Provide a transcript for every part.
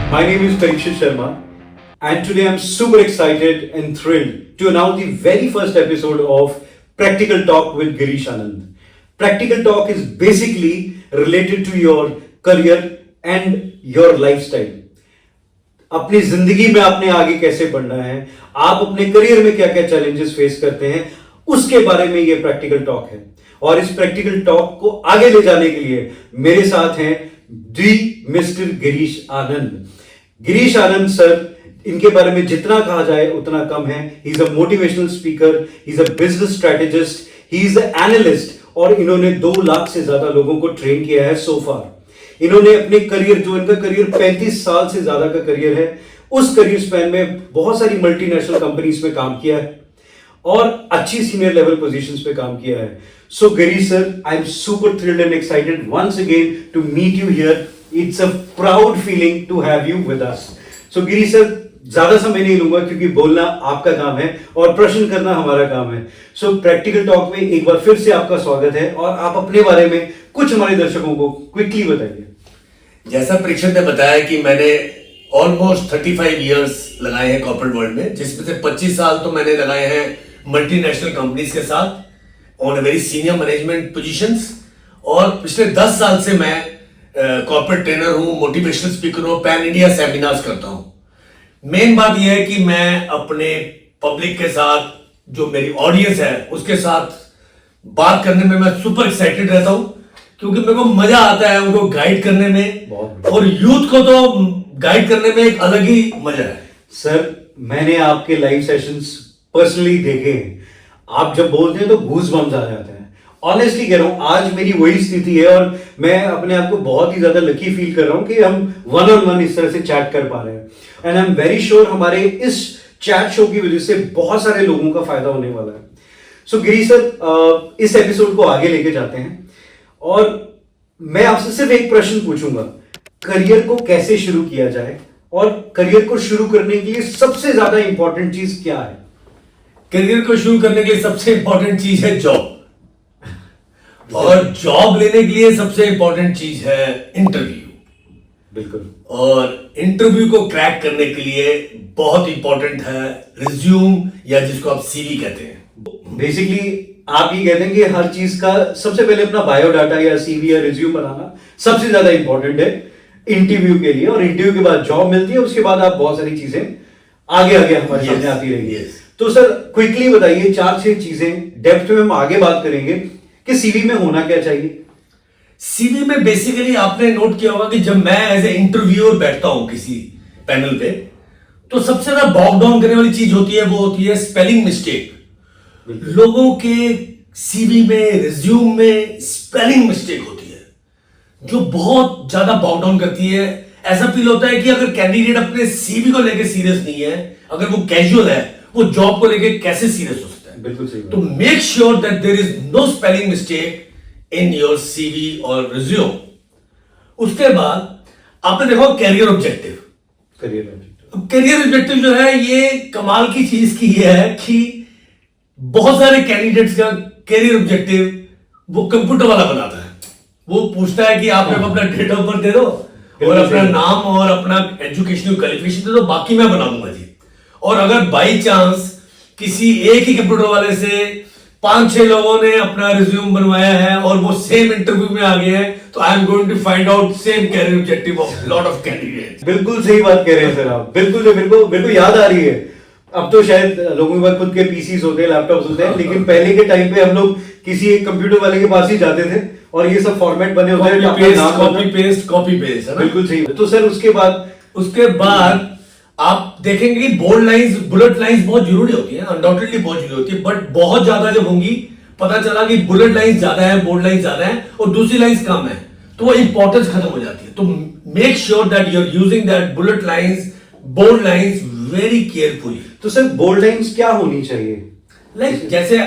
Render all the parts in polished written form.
My name is Parikshit Sharma, and today I'm super excited and thrilled to announce the very first episode of Practical Talk with Girish Anand. Practical Talk is basically related to your career and your lifestyle. अपनी जिंदगी में आपने आगे कैसे बढ़ना है, आप अपने करियर में क्या क्या चैलेंजेस फेस करते हैं, उसके बारे में ये प्रैक्टिकल टॉक है। और इस प्रैक्टिकल टॉक को आगे ले जाने के लिए मेरे साथ हैं दी मिस्टर गिरीश आनंद। गिरीश आनंद सर, इनके बारे में जितना कहा जाए उतना कम है। He is a motivational speaker, he is a business strategist, he is a analyst, और इन्होंने 2 लाख से ज्यादा लोगों को ट्रेन किया है सो फार। इन्होंने अपने करियर, जो इनका करियर 35 साल से ज्यादा का करियर है, उस करियर स्पैन में बहुत सारी मल्टीनेशनल कंपनीज में काम किया है और अच्छी सीनियर लेवल पोजीशंस पे काम किया है। So Girish sir, I am super thrilled and excited once again to meet you here. It's a proud feeling to have you with us. So Girish sir, ज्यादा समय नहीं लूंगा क्योंकि बोलना आपका काम है और प्रश्न करना हमारा काम है। सो प्रैक्टिकल टॉक में एक बार फिर से आपका स्वागत है और आप अपने बारे में कुछ हमारे दर्शकों को क्विकली बताइए। जैसा परीक्षित ने बताया कि मैंने ऑलमोस्ट 35 इयर्स लगाए हैं कॉर्पोरेट वर्ल्ड में, जिसमें से 25 साल तो मैंने लगाए हैं मल्टीनेशनल कंपनीज के साथ on a very senior management positions, और पिछले 10 साल से मैं कॉर्पोरेट ट्रेनर हूं, मोटिवेशनल स्पीकर हूं, पैन इंडिया सेमिनार्स करता हूं। मेन बात यह है कि मैं अपने पब्लिक के साथ, जो मेरी ऑडियंस है उसके साथ बात करने में मैं सुपर एक्साइटेड रहता हूं, क्योंकि मेरे को मजा आता है उनको गाइड करने में, और यूथ को तो गाइड करने में एक अलग ही मजा है। सर, मैंने आपके लाइव सेशंस पर्सनली देखे हैं। आप जब बोलते हैं तो गूज बम्स आ जाते हैं। ऑनेस्टली कह रहा हूं, आज मेरी वही स्थिति है और मैं अपने आप को बहुत ही ज्यादा लकी फील कर रहा हूं कि हम वन ऑन वन इस तरह से चैट कर पा रहे हैं। And I am very sure हमारे इस चैट शो की वजह से बहुत सारे लोगों का फायदा होने वाला है। सो गिरीश सर, इस एपिसोड को आगे लेके जाते हैं और मैं आपसे सिर्फ एक प्रश्न पूछूंगा। करियर को कैसे शुरू किया जाए और करियर को शुरू करने के लिए सबसे ज्यादा इंपॉर्टेंट चीज क्या है? करियर को शुरू करने के लिए सबसे इंपॉर्टेंट चीज है जॉब, और जॉब लेने के लिए सबसे इंपॉर्टेंट चीज है इंटरव्यू। बिल्कुल। और इंटरव्यू को क्रैक करने के लिए बहुत इंपॉर्टेंट है रिज्यूम, या जिसको आप सीवी कहते हैं। बेसिकली आप ये कहते हैं कि हर चीज का सबसे पहले अपना बायोडाटा या सीवी या रिज्यूम बनाना सबसे ज्यादा इंपॉर्टेंट है इंटरव्यू के लिए, और इंटरव्यू के बाद जॉब मिलती है, उसके बाद आप बहुत सारी चीजें आगे आगे हमारे सामने आती रहेंगी। तो सर, क्विकली बताइए 4-6 चीजें, डेप्थ में हम आगे बात करेंगे कि सीवी में होना क्या चाहिए। सीवी में बेसिकली आपने नोट किया होगा कि जब मैं एज ए इंटरव्यूअर बैठता हूं किसी पैनल पे, तो सबसे ज्यादा बॉग डाउन करने वाली चीज होती है, वो होती है स्पेलिंग मिस्टेक। लोगों के सीवी में, रिज्यूम में स्पेलिंग मिस्टेक होती है जो बहुत ज्यादा बॉग डाउन करती है। ऐसा फील होता है कि अगर कैंडिडेट अपने सीवी को लेकर सीरियस नहीं है, अगर वो कैजुअल है, वो जॉब को लेकर कैसे सीरियस हो सकता है। बिल्कुल सही। तो make sure that there is no spelling mistake in your CV और रिज्यूम। उसके बाद आपने देखो कैरियर ऑब्जेक्टिव। कैरियर ऑब्जेक्टिव जो है, ये कमाल की चीज की है कि बहुत सारे कैंडिडेट्स का कैरियर ऑब्जेक्टिव वो कंप्यूटर वाला बनाता है। वो पूछता है कि आप अपना डेट ऑफ बर्थ दे दो और अपना नाम और अपना एजुकेशनल क्वालिफिकेशन दे दो, बाकी मैं बना दूंगा जी। और अगर बाई चांस किसी एक ही कंप्यूटर वाले से 5-6 लोगों ने अपना रिज्यूम बनवाया है और वो सेम इंटरव्यू में आ गए हैं, तो I am going to find out same career objective of lot of candidates. बिल्कुल सही बात कह रहे हैं सर आप। बिल्कुल मेरे को याद आ रही है। अब तो शायद लोगों के पास खुद के पीसीज होते हैं, लैपटॉप्स होते हैं, लेकिन पहले के टाइम पे हम लोग किसी एक कंप्यूटर वाले के पास ही जाते थे और ये सब फॉर्मेट बने होते हैं, कॉपी पेस्ट। बिल्कुल सही। तो सर उसके बाद आप देखेंगे कि बोल्ड लाइंस, बुलेट लाइंस बहुत जरूरी होती है, अनडाउटेडली बहुत जरूरी होती है, बट बहुत ज्यादा जब होंगी, पता चला कि बुलेट लाइंस ज्यादा है, बोल्ड लाइंस ज्यादा है और दूसरी लाइंस कम है, तो वो इंपॉर्टेंस खत्म हो जाती है। तो make sure that you are using that bullet lines, bold lines very carefully. तो सर, बोल्ड लाइंस क्या होनी चाहिए? लाइक जैसे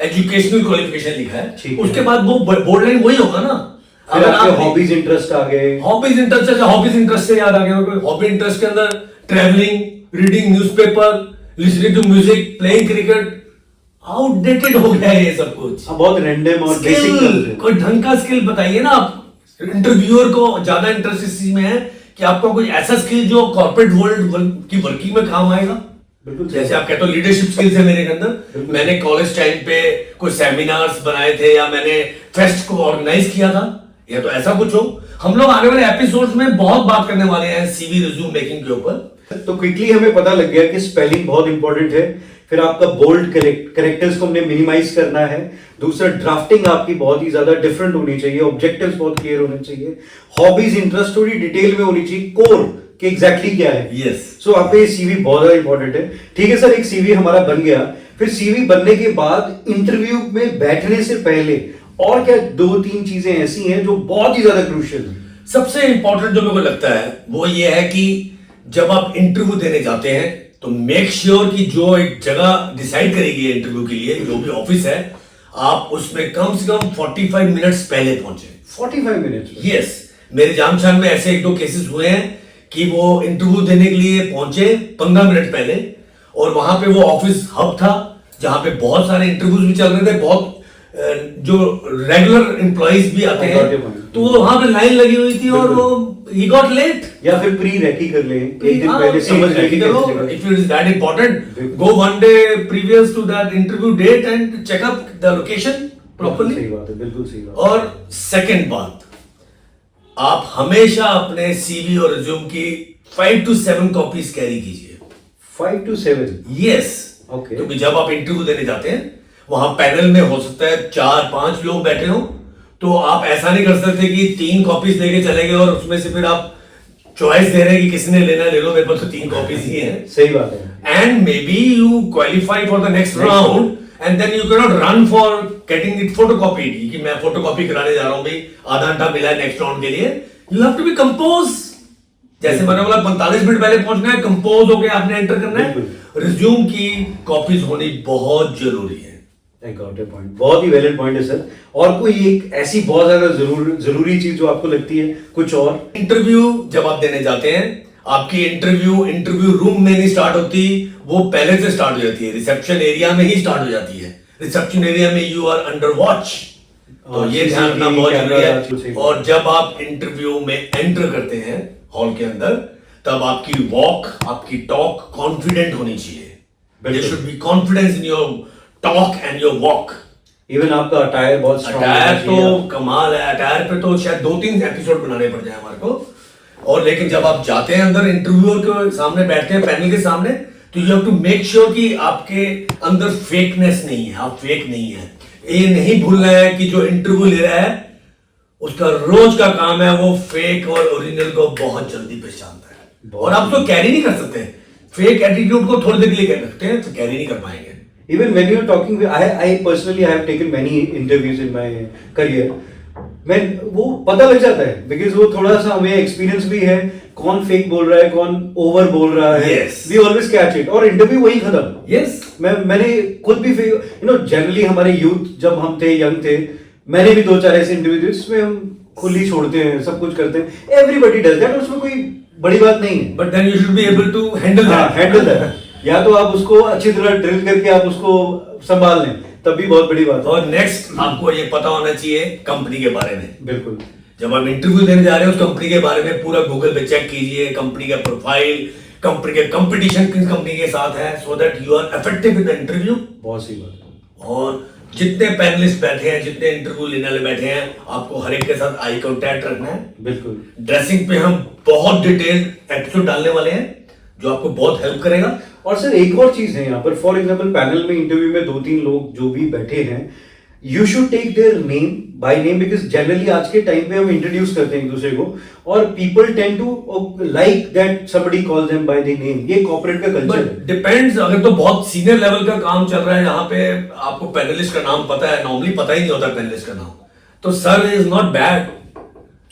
एजुकेशनल क्वालिफिकेशन लिखा है, उसके बाद वो बोल्ड लाइन वही होगा ना। अगर आपके हॉबीज इंटरेस्ट आ गए, हॉबीज इंटरेस्ट से याद आ गया, हॉबी इंटरेस्ट के अंदर travelling, reading newspaper, listening to music, playing cricket, outdated हो गया है ये सब कुछ। बहुत रैंडम और बेसिक। कोई ढंग का स्किल बताइए ना आप। इंटरव्यूअर को ज्यादा इंटरेस्ट इस चीज में है कि आपका कोई ऐसा स्किल जो कॉर्पोरेट वर्ल्ड की वर्किंग में काम आएगा। बिल्कुल जैसे आप कहते हो लीडरशिप स्किल्स है मेरे अंदर, मैंने कॉलेज टाइम पे कुछ सेमिनार्स बनाए थे या मैंने फेस्ट को ऑर्गेनाइज किया था, या तो ऐसा कुछ हो। हम लोग आने वाले एपिसोड्स में बहुत बात करने वाले हैं सीवी रिज्यूम मेकिंग के ऊपर। तो क्विकली हमें पता लग गया कि स्पेलिंग बहुत इंपॉर्टेंट है, फिर आपका बोल्ड करेक्टर्स को हमने मिनिमाइज करना है, दूसरा ड्राफ्टिंग आपकी बहुत ही ज्यादा डिफरेंट होनी चाहिए, ऑब्जेक्टिव्स बहुत क्लियर होने चाहिए, हॉबीज इंटरेस्ट थोड़ी डिटेल में होनी चाहिए, कोर कि एग्जैक्टली क्या है। यस, सो आपका ये सीवी बहुत ज्यादा इंपॉर्टेंट है। ठीक है सर, एक सीवी हमारा बन गया, फिर सीवी बनने के बाद इंटरव्यू में बैठने से पहले और क्या दो तीन चीजें ऐसी हैं जो बहुत ही ज्यादा क्रूशियल है? सबसे इंपॉर्टेंट जो मेरे को लगता है वो ये है कि जब आप इंटरव्यू देने जाते हैं तो मेक श्योर कि जो एक जगह डिसाइड करेगी इंटरव्यू के लिए, जो भी ऑफिस है, आप उसमें कम से कम 45 मिनट्स पहले पहुंचे। 45 मिनट्स? यस, मेरे जान पहचान में ऐसे एक दो केसेस हुए हैं कि वो इंटरव्यू देने के लिए पहुंचे 15 मिनट पहले, और वहां पे वो ऑफिस हब था जहां पे बहुत सारे इंटरव्यूज भी चल रहे थे, बहुत जो रेगुलर एम्प्लॉइज भी आते हैं, तो वो वहां पे लाइन लगी हुई थी और वो ही गॉट लेट। या फिर प्री रेकी कर ले, एक दिन पहले समझ ले कि if it is that important, go one day previous to that interview date and check up the location properly. सही बात है, बिल्कुल सही बात। और सेकंड बात, आप हमेशा अपने सीवी और रिज्यूम की 5 to 7 कॉपीज कैरी कीजिए। 5 to 7? Yes, okay. क्योंकि जब आप इंटरव्यू देने जाते हैं वहां पैनल में हो सकता है 4-5 लोग बैठे हो, तो आप ऐसा नहीं कर सकते कि 3 कॉपीज लेके चले गए और उसमें से फिर आप चॉइस दे रहे हैं कि किसने लेना ले लो, मेरे पास तो 3 कॉपीज ही हैं। सही बात है। And maybe you qualify for the next round and then you can not run for getting it photocopied कि मैं फोटोकॉपी कराने जा रहा हूं भाई, आधा घंटा मिला है नेक्स्ट राउंड के लिए। You have to be compose, जैसे मैंने बोला 45 मिनट पहले पहुंचना है, कंपोज होकर आपने एंटर करना है। रिज्यूम की कॉपीज होनी बहुत जरूरी है। I got your point. बहुत ही वैलिड पॉइंट है सर। और कोई एक ऐसी बहुत ज्यादा जरूरी चीज जो आपको लगती है कुछ और? इंटरव्यू जब आप देने जाते हैं, आपकी इंटरव्यू रूम में नहीं स्टार्ट होती, वो पहले से स्टार्ट हो जाती है, रिसेप्शन एरिया में ही स्टार्ट हो जाती है। रिसेप्शन एरिया में यू आर अंडर वॉच, तो ये ध्यान रखना बहुत जरूरी है। और जब आप इंटरव्यू में एंटर करते हैं हॉल के अंदर, तब आपकी वॉक, आपकी टॉक कॉन्फिडेंट होनी चाहिए। There should be confidence in your talk and your walk. Even आपका अटायर बहुत स्ट्रांग अटायर तो कमाल है, अटायर पे तो शायद 2-3 एपिसोड बनाने पड़ जाए हमारे को। और लेकिन जब आप जाते हैं अंदर इंटरव्यूअर के सामने बैठते हैं, पैनल के सामने, तो you have to make sure कि आपके अंदर फेकनेस नहीं है, आप फेक नहीं है। ये नहीं भूलना है कि जो इंटरव्यू ले रहा है उसका रोज का काम है वो फेक और ओरिजिनल को बहुत जल्दी पहचानता है। और आप तो कैरी नहीं कर सकते, फेक एटीट्यूड को थोड़ी देर के लिए कर सकते हैं, तो कैरी नहीं कर पाएंगे। Even when you're talking, I personally I have taken many interviews in my career. मैं वो पता लग जाता है, बिकॉज वो थोड़ा सा हमें एक्सपीरियंस भी है, कौन फेक बोल रहा है, कौन ओवर बोल रहा है। Yes. We always catch it. और इंटरव्यू वही खत्म। Yes. मैंने खुद भी जनरली हमारे यूथ जब हम थे, यंग थे, मैंने भी 2-4 ऐसे इंटरव्यू दिए जिसमें हम खुली छोड़ते हैं, सब कुछ करते हैं। एवरीबडी डज दैट, उसमें कोई बड़ी बात नहीं है। But then you should be able to handle that. या तो आप उसको अच्छी तरह ड्रिल करके आप उसको संभाल लें, तब भी बहुत बड़ी बात है। और नेक्स्ट आपको ये पता होना चाहिए कंपनी के बारे में। बिल्कुल, जब आप इंटरव्यू देने जा रहे हो उस कंपनी के बारे में पूरा गूगल पे चेक कीजिए, कंपनी का प्रोफाइल, कंपनी के कंपटीशन किस कंपनी के साथ है, so that you are effective in the interview. बहुत सही बात है। और जितने पैनलिस्ट बैठे हैं, जितने इंटरव्यू लेने वाले बैठे हैं, आपको हर एक के साथ आई कांटेक्ट रखना है। बिल्कुल। ड्रेसिंग पे हम बहुत डिटेल्ड एपिसोड डालने वाले हैं जो आपको बहुत हेल्प करेगा। और सर एक और चीज है यहाँ पर, फॉर एग्जाम्पल पैनल में इंटरव्यू में 2-3 लोग जो भी बैठे हैं, you should take their name by name, because generally आज के टाइम पे हम इंट्रोड्यूस करते हैं एक दूसरे को, और people tend to like that somebody calls them by the name. ये कॉर्पोरेट का कल्चर है। डिपेंड्स, अगर तो बहुत सीनियर लेवल का काम चल रहा है जहां पे आपको पैनलिस्ट का नाम पता है, नॉर्मली पता ही नहीं होता पैनलिस्ट का नाम, तो सर इज नॉट बैड।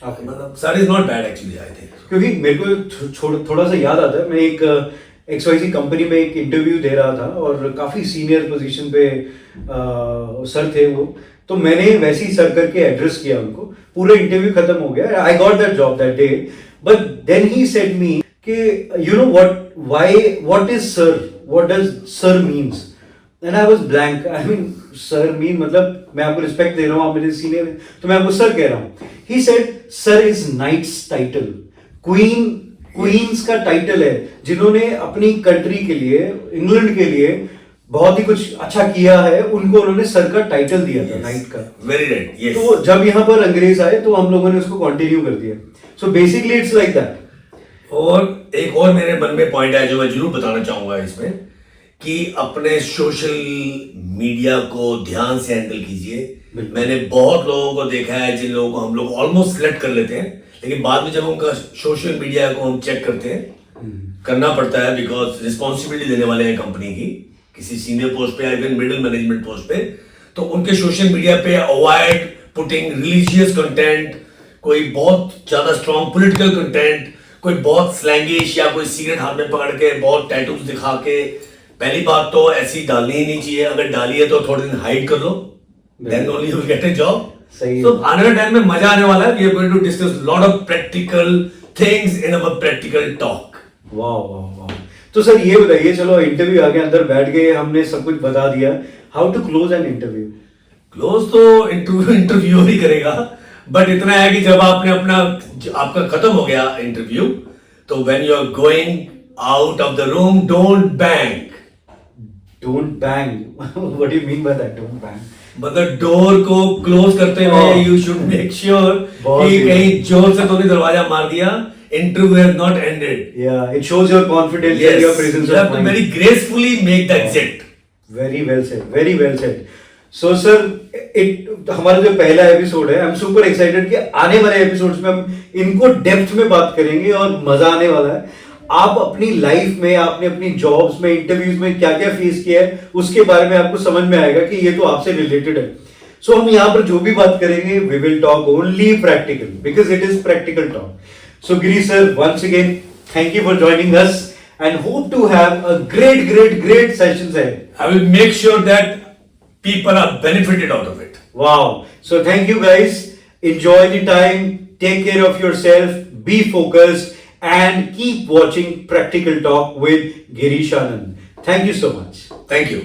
मतलब sir is not bad actually, I think. क्योंकि मेरे को थोड़ा सा याद आता है, मैं एक XYZ कंपनी में एक इंटरव्यू दे रहा था और काफी सीनियर पोजीशन पे सर थे वो, तो मैंने वैसे ही सर करके एड्रेस किया उनको, पूरा इंटरव्यू खत्म हो गया, I got that job that day, but then he said me कि you know what is sir, what does sir means, and I was blank. I mean sir mean मतलब मैं आपको रिस्पेक्ट दे रहा हूँ, आप मेरे सीनियर हैं तो मैं आपको सर कह रहा हूँ। He said sir is knight's title, queen's का टाइटल है, जिन्होंने अपनी कंट्री के लिए, इंग्लैंड के लिए बहुत ही कुछ अच्छा किया है, उनको उन्होंने सर का टाइटल दिया था, नाइट का। Very right, yes. तो जब यहाँ पर अंग्रेज आए तो हम लोगों ने उसको कंटिन्यू कर दिया। So basically it's like that. और एक और मेरे मन में पॉइंट है जो मैं जरूर बताना चाहूंगा इसमें, कि अपने सोशल मीडिया को ध्यान से हैंडल कीजिए। मैंने बहुत लोगों को देखा है जिन लोगों को हम लोग ऑलमोस्ट सिलेक्ट कर लेते हैं, लेकिन बाद में जब उनका सोशल मीडिया को हम चेक करते हैं, करना पड़ता है बिकॉज रिस्पॉन्सिबिलिटी देने वाले हैं कंपनी की, किसी सीनियर पोस्ट पे या इवन मिडिल मैनेजमेंट पोस्ट पे, तो उनके सोशल मीडिया पे अवॉइड पुटिंग रिलीजियस कंटेंट, कोई बहुत ज्यादा स्ट्रॉन्ग पॉलिटिकल कंटेंट, कोई बहुत स्लैंगिश या कोई सिगरेट हाथ में पकड़ के बहुत टैटूज दिखा के। पहली बात तो ऐसी डालनी ही नहीं चाहिए, अगर डाली है तो थोड़े दिन हाइड कर लो, then only you will get a job. तो आने वाले टाइम में मजा आने वाला है। We are going to discuss lot of practical things in our practical talk. वाह वाह वाह। तो सर ये बताइए, चलो इंटरव्यू आगे अंदर बैठ गए, हमने सब कुछ बता दिया, how to close an interview? Close तो इंटरव्यू ही करेगा, बट इतना है कि जब आपने आपका खत्म हो गया इंटरव्यू, तो when you are going out of the room, don't bang. Don't bang, what do you mean by that, don't bang? मतलब डोर को क्लोज करते हुए यू शुड मेक श्योर कि कहीं जोर से तो नहीं दरवाजा मार दिया, interview has not ended. Yeah, it shows your confidence and your presence you of have to mind. very gracefully make the exit. Very well said, very well said. So sir, हमारा जो पहला एपिसोड है, आई am super excited कि आने वाले episodes में हम इनको डेप्थ में बात करेंगे और मजा आने वाला है। आप अपनी लाइफ में, आपने अपनी जॉब्स में, इंटरव्यूज में क्या क्या फेस किया है, उसके बारे में आपको समझ में आएगा कि ये तो आपसे रिलेटेड है। सो हम यहाँ पर जो भी बात करेंगे, we will talk only practical, because it is practical talk. So Giri sir, once again, thank you for joining us and hope to have a great sessions ahead. I will make sure that people are benefited out of it. Wow. So thank you guys. Enjoy the time. Take care of yourself. Be focused and keep watching Practical Talk with Girish Anand. Thank you so much. Thank you.